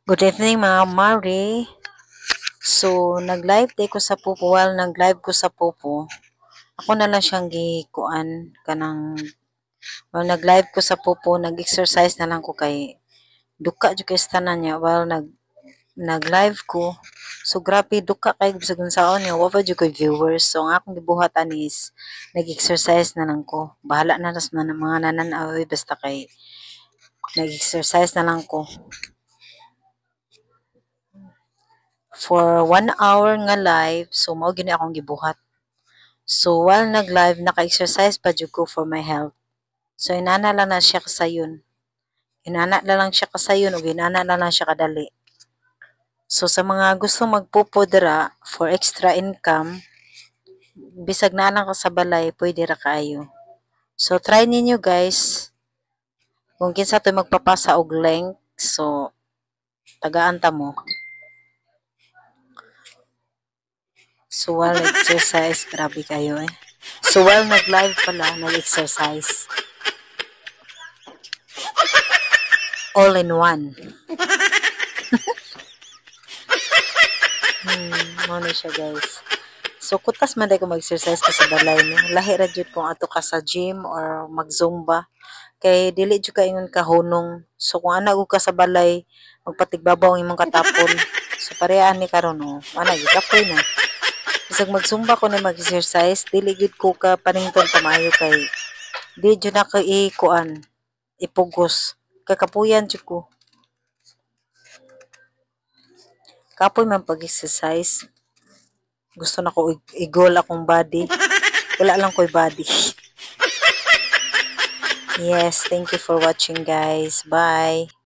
Good evening mga Mari. So, nag-live day ko sa Pupo. While nag-live ko sa Pupo, ako na lang siyang gikuan kanang while nag-live ko sa Pupo, nag-exercise na lang ko kay duka jud kay tanan niya while nag-live ko. So, grabe duka kay bisag unsaon niya, wa pa jud koy viewers. So, ang akong gibuhatan is nag-exercise na lang ko. Bahala na sa mga nananaw basta kay nag-exercise na lang ko. For 1 hour nga live, so mao gini akong gibuhat. So while nag-live, naka-exercise pa jud ko for my health. So inana lang na siya kasayon. Inana na lang siya kasayon o inana na lang siya kadali. So sa mga gusto magpupudra for extra income, bisag na lang ka sa balay, pwede ra kaayo. So try ninyo guys. Kung kinsa to magpapasa og length, so tagaan ta mo. So while exercise, grabe kayo eh. So while nag-live pala, nag-exercise. All in one. Ano siya guys. So kutas man day ko mag-exercise ka sa balay no. Lahi ra jud kung ato ka sa gym or mag-zumba. Kay dili jud ka ingon ka hunong. So kung ana ka sa balay, magpatigbabaw ang imong katapon. So parehaan ni karon no. Ana gikapoy na. Bisag mag-zumba ko na mag-exercise, dili gud ko ka panington tamayo kay di jud na ko ikuan ipugos. Kakapuyan jud ko. Kapoy man pag-exercise. Gusto na ko i-goal akong body. Wala lang ko'y body. Yes, thank you for watching guys. Bye.